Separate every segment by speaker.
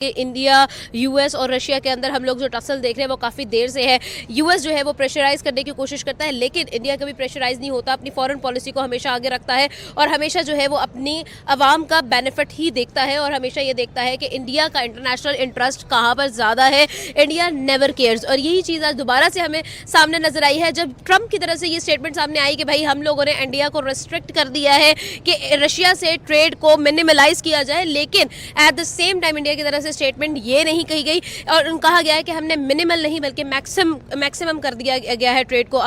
Speaker 1: कि India, US और Russia के अंदर हम लोग जो टसल देख रहे हैं वो काफ़ी देर से है। यूएस जो है वो प्रेशराइज करने की कोशिश करता है, लेकिन इंडिया कभी प्रेशराइज नहीं होता, अपनी फॉरेन पॉलिसी को हमेशा आगे रखता है और हमेशा जो है वो अपनी आवाम का बेनिफिट ही देखता है और हमेशा ये देखता है कि इंडिया का इंटरनेशनल इंटरेस्ट कहाँ पर ज़्यादा है। India never cares. और यही चीज़ आज दोबारा से हमें सामने नजर आई है जब ट्रंप की तरफ से ये स्टेटमेंट सामने आई कि भाई हम लोगों ने इंडिया को रिस्ट्रिक्ट कर दिया है कि रशिया से ट्रेड को मिनिमलाइज किया जाए, लेकिन at the same time India की तरफ से स्टेटमेंट ये नहीं कही गई और कहा गया है कि हमने मिनिमल नहीं बल्कि मैक्सिमम कर दिया गया है ट्रेड को।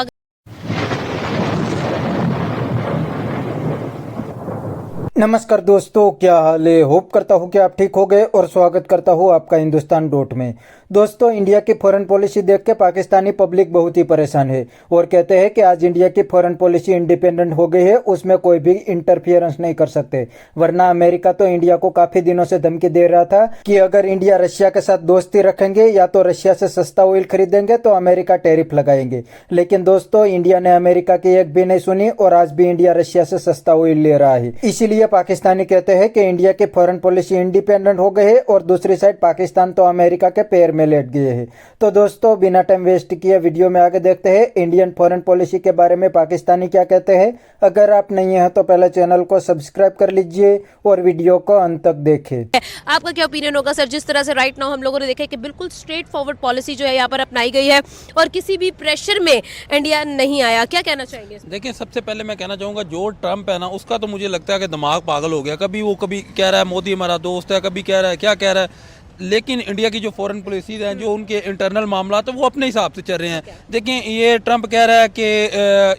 Speaker 2: नमस्कार दोस्तों, क्या हाल है। होप करता हूँ कि आप ठीक हो गए और स्वागत करता हूँ आपका हिंदुस्तान डॉट में। दोस्तों, इंडिया की फॉरेन पॉलिसी देख के पाकिस्तानी पब्लिक बहुत ही परेशान है और कहते हैं कि आज इंडिया की फॉरेन पॉलिसी इंडिपेंडेंट हो गई है, उसमें कोई भी इंटरफियरेंस नहीं कर सकते। वरना अमेरिका तो इंडिया को काफी दिनों से धमकी दे रहा था कि अगर इंडिया रशिया के साथ दोस्ती रखेंगे या तो रशिया से सस्ता ऑयल खरीदेंगे तो अमेरिका टैरिफ लगाएंगे। लेकिन दोस्तों, इंडिया ने अमेरिका की एक भी नहीं सुनी और आज भी इंडिया रशिया से सस्ता ऑयल ले रहा है। इसीलिए पाकिस्तानी कहते हैं कि इंडिया की फॉरेन पॉलिसी इंडिपेंडेंट हो गई है और दूसरी साइड पाकिस्तान तो अमेरिका के पैर में लेट गए हैं। तो दोस्तों, बिना टाइम वेस्ट किए वीडियो में आगे देखते हैं इंडियन फॉरेन पॉलिसी के बारे में पाकिस्तानी क्या कहते हैं। अगर आप नहीं हैं तो पहले चैनल को सब्सक्राइब कर लीजिए और वीडियो को अंत तक देखें।
Speaker 1: आपका क्या ओपिनियन होगा सर, जिस तरह से राइट नाउ हम लोगों ने देखा है कि बिल्कुल स्ट्रेट फॉरवर्ड पॉलिसी जो है यहाँ पर अपनाई गई है और किसी भी प्रेशर में इंडिया नहीं आया, क्या कहना चाहेंगे?
Speaker 3: देखिए, सबसे पहले मैं कहना चाहूँगा जो ट्रंप है ना, उसका तो मुझे लगता है कि दिमाग पागल हो गया। कभी कह रहा है मोदी हमारा दोस्त है, कभी कह रहा है क्या कह रहा है। लेकिन इंडिया की जो फॉरेन पॉलिसीज हैं, जो उनके इंटरनल मामला तो वो अपने हिसाब से चल रहे हैं। देखिए, ये ट्रंप कह रहा है कि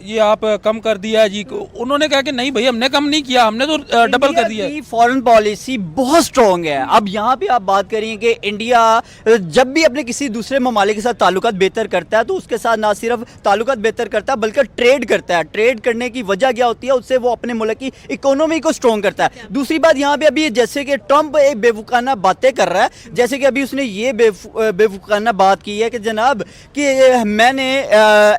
Speaker 3: ये आप कम कर दिया है जी। उन्होंने कहा कि नहीं भाई, हमने कम नहीं किया, हमने तो डबल कर दिया है।
Speaker 4: फॉरेन पॉलिसी बहुत स्ट्रॉन्ग है। अब यहाँ पे आप बात करिए कि इंडिया जब भी अपने किसी दूसरे ममालिक के साथ ताल्लुकात बेहतर करता है तो उसके साथ ना सिर्फ ताल्लुकात बेहतर करता है बल्कि ट्रेड करता है। ट्रेड करने की वजह क्या होती है, उससे वो अपने मुल्क की इकोनॉमी को स्ट्रॉन्ग करता है। दूसरी बात यहाँ पे अभी जैसे कि ट्रंप एक बेवकूफ़ाना बातें कर रहा है, जैसे कि अभी उसने ये बेवकूफ़ाना बात की है कि जनाब कि मैंने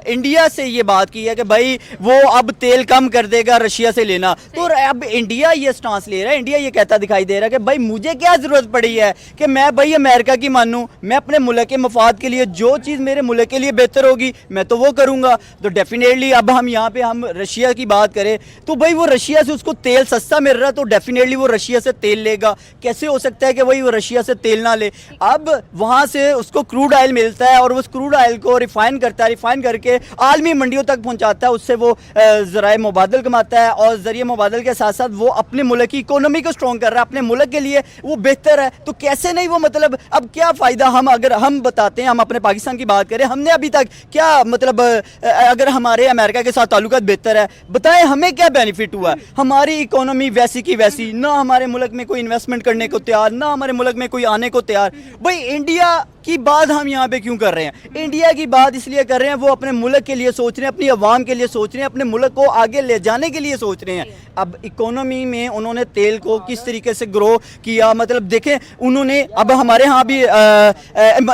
Speaker 4: इंडिया से ये बात की है कि भाई वो अब तेल कम कर देगा रशिया से लेना। तो अब इंडिया ये स्टांस ले रहा है, इंडिया ये कहता दिखाई दे रहा है कि भाई मुझे क्या ज़रूरत पड़ी है कि मैं भाई अमेरिका की मानूं। मैं अपने मुल्क के मफाद के लिए जो चीज़ मेरे मुल्क के लिए बेहतर होगी मैं तो वो करूँगा। तो डेफिनेटली अब हम यहाँ पे हम रशिया की बात करें तो भाई वो रशिया से उसको तेल सस्ता मिल रहा है तो डेफिनेटली वो रशिया से तेल लेगा। कैसे हो सकता है कि भाई वो रशिया से तेल ना ले? अब वहां से उसको क्रूड ऑयल मिलता है और उस क्रूड ऑयल को रिफाइन करता है, रिफाइन करके आलमी मंडियों तक पहुंचाता है। उससे वो ज़राए मुबादल कमाता है और ज़रिए मुबादल के साथ साथ वो अपने मुल्क की इकोनॉमी को स्ट्रॉन्ग कर रहा है, अपने मुल्क के लिए वो बेहतर है। तो कैसे नहीं वो, मतलब अब क्या फ़ायदा? हम अगर हम बताते हैं, हम अपने पाकिस्तान की बात करें, हमने अभी तक क्या मतलब अगर हमारे अमेरिका के साथ ताल्लुकात बेहतर है, बताएं हमें क्या बेनिफिट हुआ? हमारी इकोनॉमी वैसी की वैसी, ना हमारे मुल्क में कोई इन्वेस्टमेंट करने को तैयार, ना हमारे मुल्क में कोई आने को तैयार। भाई इंडिया की बात हम यहाँ पे क्यों कर रहे हैं? इंडिया की बात इसलिए कर रहे हैं, वो अपने मुल्क के लिए सोच रहे हैं, अपनी आवाम के लिए सोच रहे हैं, अपने मुल्क को आगे ले जाने के लिए सोच रहे हैं। अब इकोनॉमी में उन्होंने तेल को किस तरीके से ग्रो किया, मतलब देखें उन्होंने, अब हमारे यहाँ भी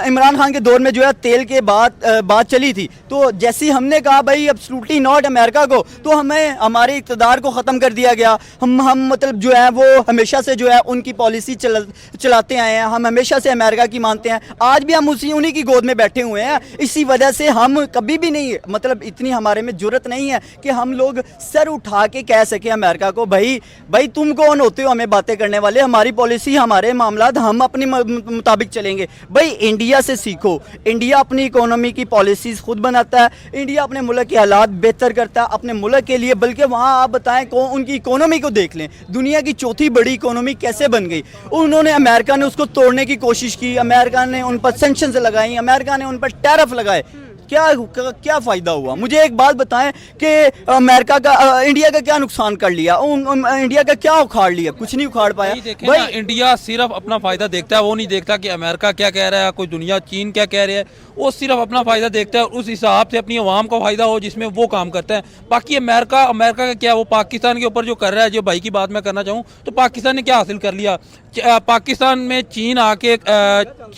Speaker 4: इमरान खान के दौर में जो है तेल के बात चली थी, तो जैसे ही हमने कहा भाई एब्सोल्युटली नॉट अमेरिका को, तो हमें हमारे इक़्तिदार को ख़त्म कर दिया गया। हम मतलब जो है वो हमेशा से जो है उनकी पॉलिसी चलाते आए हैं, हम हमेशा से अमेरिका की मानते हैं। आज भी हम उन्हीं की गोद में बैठे हुए हैं। इसी वजह से हम कभी भी नहीं, मतलब इतनी हमारे में जुर्रत नहीं है कि हम लोग सर उठा के कह सके अमेरिका को भाई तुम कौन होते हो हमें बातें करने वाले? हमारी पॉलिसी, हमारे मामलात, हम अपने मुताबिक चलेंगे। भाई इंडिया से सीखो। इंडिया अपनी इकोनॉमी की पॉलिसीज खुद बनाता है, इंडिया अपने मुल्क के हालात बेहतर करता है अपने मुल्क के लिए। बल्कि वहाँ आप बताएं उनकी इकोनॉमी को देख लें, दुनिया की चौथी बड़ी इकोनॉमी कैसे बन गई। उन्होंने, अमेरिका ने उसको तोड़ने की कोशिश की, अमेरिका ने उन पर सैंक्शंस लगाई, अमेरिका ने उन पर टैरिफ लगाए। क्या फायदा हुआ? मुझे एक बात बताएं कि अमेरिका का इंडिया का क्या नुकसान कर लिया, इंडिया का क्या उखाड़ लिया? कुछ नहीं उखाड़ पाया।
Speaker 3: भाई इंडिया सिर्फ अपना फायदा देखता है, वो नहीं देखता कि अमेरिका क्या कह रहा है, कोई दुनिया चीन क्या कह रही है। वो सिर्फ अपना फायदा देखता है और उस हिसाब से अपनी आवाम को फायदा हो जिसमें वो काम करता है। बाकी अमेरिका का क्या, वो पाकिस्तान के ऊपर जो कर रहा है, जो भाई की बात मैं करना चाहूँ तो पाकिस्तान ने क्या हासिल कर लिया? पाकिस्तान में चीन आके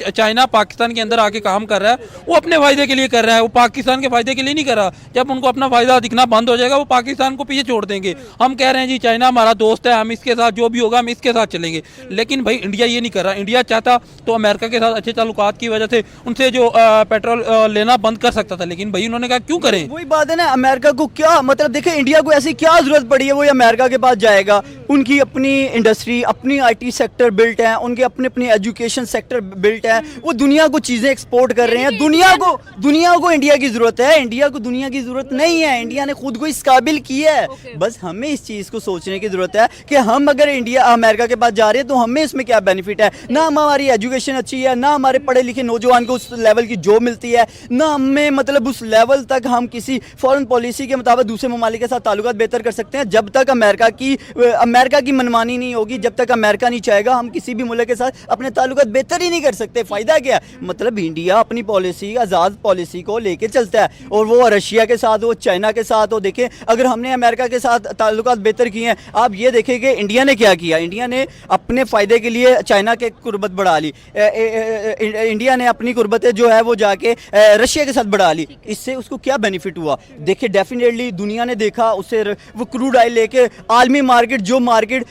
Speaker 3: चाइना पाकिस्तान के अंदर आके काम कर रहा है, वो अपने फायदे के लिए कर रहा है, वो पाकिस्तान के फायदे के लिए नहीं कर रहा। जब उनको अपना फायदा दिखना बंद हो जाएगा वो पाकिस्तान को पीछे छोड़ देंगे। हम कह रहे हैं जी चाइना हमारा दोस्त है, हम इसके साथ जो भी होगा हम इसके साथ चलेंगे, लेकिन भाई इंडिया ये नहीं कर रहा। इंडिया चाहता तो अमेरिका के साथ अच्छे ताल्लुकात की वजह से उनसे जो पेट्रोल लेना बंद कर सकता था, लेकिन भाई उन्होंने कहा क्यों करें।
Speaker 4: वही बात है ना, अमेरिका को क्या मतलब, देखिए इंडिया को ऐसी क्या जरूरत पड़ी है वो अमेरिका के पास जाएगा। उनकी अपनी इंडस्ट्री, अपनी आईटी सेक्टर बिल्ट है, उनके अपने अपनी एजुकेशन सेक्टर बिल्ट है, वो दुनिया को चीजें एक्सपोर्ट कर रहे हैं। दुनिया को इंडिया की जरूरत है, इंडिया को दुनिया की जरूरत नहीं है। इंडिया ने खुद को इस काबिल किया है। बस हमें इस चीज को सोचने की जरूरत है कि हम अगर इंडिया अमेरिका के पास जा रहे हैं तो हमें इसमें क्या बेनिफिट है। ना हमारी एजुकेशन अच्छी है, ना हमारे पढ़े लिखे नौजवान को उस लेवल की जॉब मिलती है, ना हमें मतलब उस लेवल तक हम किसी फॉरेन पॉलिसी के मुताबिक दूसरे ममालिक के साथ ताल्लुकात बेहतर कर सकते हैं। जब तक अमेरिका की मनमानी नहीं होगी, जब तक अमेरिका नहीं चाहेगा, हम किसी भी मुल्क के साथ अपने ताल्लुकात बेहतर ही नहीं कर सकते। फायदा क्या है, मतलब इंडिया अपनी पॉलिसी, आज़ाद पॉलिसी को लेके चलता है, और वो रशिया के साथ हो, चाइना के साथ हो। देखें अगर हमने अमेरिका के साथ ताल्लुकात बेहतर किए हैं, आप ये देखें कि इंडिया ने क्या किया। इंडिया ने अपने फ़ायदे के लिए चाइना के कुर्बत बढ़ा ली, इंडिया ने अपनी कुर्बतें जो है वो जाके रशिया के साथ बढ़ा ली। इससे उसको क्या बेनिफिट हुआ। देखिए डेफिनेटली दुनिया ने देखा उससे, वो क्रूड ऑयल लेके आलमी मार्केट, जो मार्केट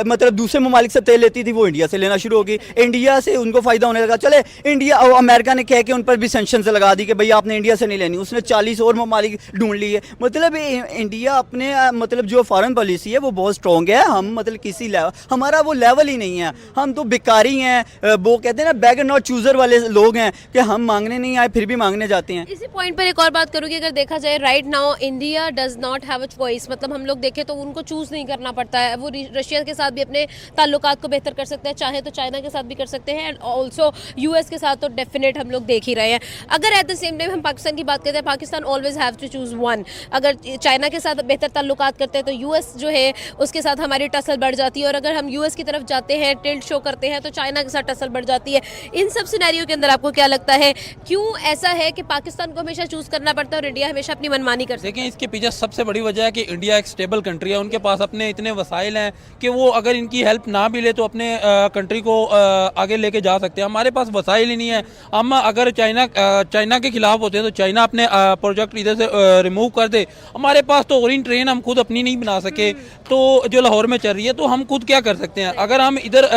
Speaker 4: मतलब दूसरे ममालिक से तेल लेती थी, वो इंडिया से लेना शुरू हो गई। इंडिया से उनको फ़ायदा होने लगा। चले इंडिया और अमेरिका ने कह के उन पर भी सेंक्शन से लगा दी कि भाई आपने इंडिया से नहीं लेनी, उसने 40 और ममालिक ढूंढ लिए। मतलब इंडिया अपने मतलब जो फॉरेन पॉलिसी है वो बहुत स्ट्रॉन्ग है। हम मतलब किसी लेवल, हमारा वो लेवल ही नहीं है। हम तो भिखारी हैं, वो कहते हैं ना बैगर नॉट चूजर वाले लोग हैं कि हम मांगने नहीं आए फिर भी मांगने जाते हैं।
Speaker 1: इसी पॉइंट पर एक और बात करूंगी, अगर देखा जाए right now India does not have a choice. मतलब हम लोग देखें तो उनको चूज नहीं करना पड़ता है। वो रशिया के साथ भी अपने ताल्लुकात को बेहतर कर सकते हैं, चाहे तो चाइना के साथ भी कर सकते हैं, एंड ऑल्सो यूएस के साथ तो डेफिनेट हम लोग देख ही रहे हैं। अगर एट द सेम टाइम हम पाकिस्तान की बात करते हैं, Pakistan always have to choose one. अगर चाइना के साथ बेहतर ताल्लुकात करते हैं तो यूएस जो है उसके साथ हमारी टसल बढ़ जाती है, और अगर हम यूएस की तरफ जाते हैं, टिल्ट शो करते हैं, तो चाइना के साथ टसल बढ़ जाती है। इन सब सिनेरियो के अंदर आपको क्या लगता है, क्यों ऐसा है कि पाकिस्तान को हमेशा चूज करना पड़ता है और इंडिया हमेशा अपनी मनमानी कर सकती है?
Speaker 3: देखिए इसके पीछे सबसे बड़ी वजह है कि इंडिया एक स्टेबल कंट्री है, उनके पास अपने इतने वसाइल हैं कि वो अगर इनकी हेल्प ना भी ले तो अपने कंट्री को आगे लेके जा सकते हैं। हमारे पास वसाइल ही नहीं है। हम अगर चाइना के खिलाफ होते हैं तो चाइना अपने प्रोजेक्ट इधर से रिमूव कर दे। हमारे पास तो ओरिएंट ट्रेन हम खुद अपनी नहीं बना सके, तो जो लाहौर में चल रही है, तो हम खुद क्या कर सकते हैं। अगर हम इधर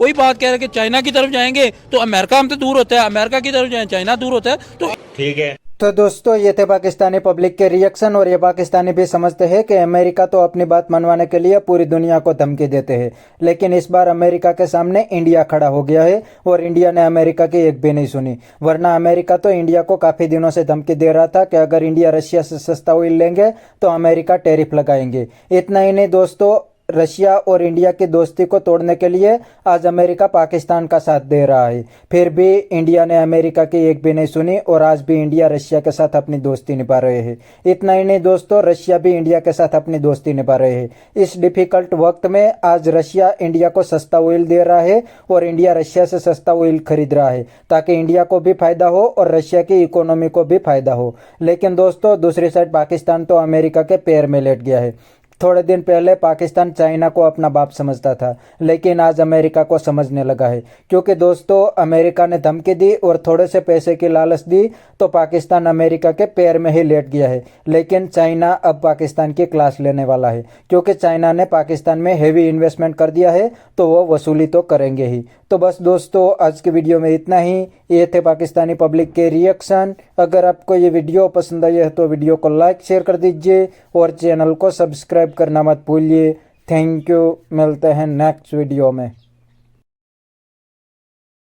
Speaker 3: वही बात कह रहे हैं कि चाइना की तरफ जाएंगे तो अमेरिका हमसे दूर होता है, अमेरिका की तरफ जाए चाइना दूर होता है। तो
Speaker 5: ठीक है।
Speaker 2: तो दोस्तों ये थे पाकिस्तानी पब्लिक के रिएक्शन, और ये पाकिस्तानी भी समझते हैं कि अमेरिका तो अपनी बात मनवाने के लिए पूरी दुनिया को धमकी देते हैं, लेकिन इस बार अमेरिका के सामने इंडिया खड़ा हो गया है और इंडिया ने अमेरिका की एक भी नहीं सुनी। वरना अमेरिका तो इंडिया को काफ़ी दिनों से धमकी दे रहा था कि अगर इंडिया रशिया से सस्ता ऑयल लेंगे तो अमेरिका टैरिफ लगाएंगे। इतना ही नहीं दोस्तों, रशिया और इंडिया की दोस्ती को तोड़ने के लिए आज अमेरिका पाकिस्तान का साथ दे रहा है, फिर भी इंडिया ने अमेरिका की एक भी नहीं सुनी और आज भी इंडिया रशिया के साथ अपनी दोस्ती निभा रहे हैं। इतना ही नहीं दोस्तों, रशिया भी इंडिया के साथ अपनी दोस्ती निभा रहे हैं। इस डिफिकल्ट वक्त में आज रशिया इंडिया को सस्ता ऑयल दे रहा है और इंडिया रशिया से सस्ता ऑयल खरीद रहा है, ताकि इंडिया को भी फायदा हो और रशिया की इकोनॉमी को भी फायदा हो। लेकिन दोस्तों दूसरी साइड पाकिस्तान तो अमेरिका के पैर में लेट गया है। थोड़े दिन पहले पाकिस्तान चाइना को अपना बाप समझता था, लेकिन आज अमेरिका को समझने लगा है, क्योंकि दोस्तों अमेरिका ने धमकी दी और थोड़े से पैसे की लालच दी तो पाकिस्तान अमेरिका के पैर में ही लेट गया है। लेकिन चाइना अब पाकिस्तान की क्लास लेने वाला है, क्योंकि चाइना ने पाकिस्तान में हेवी इन्वेस्टमेंट कर दिया है, तो वो वसूली तो करेंगे ही। तो बस दोस्तों आज की वीडियो में इतना ही। ये थे पाकिस्तानी पब्लिक के रिएक्शन। अगर आपको ये वीडियो पसंद आई है तो वीडियो को लाइक शेयर कर दीजिए और चैनल को सब्सक्राइब करना मत भूलिए। थैंक यू, मिलते हैं नेक्स्ट वीडियो में।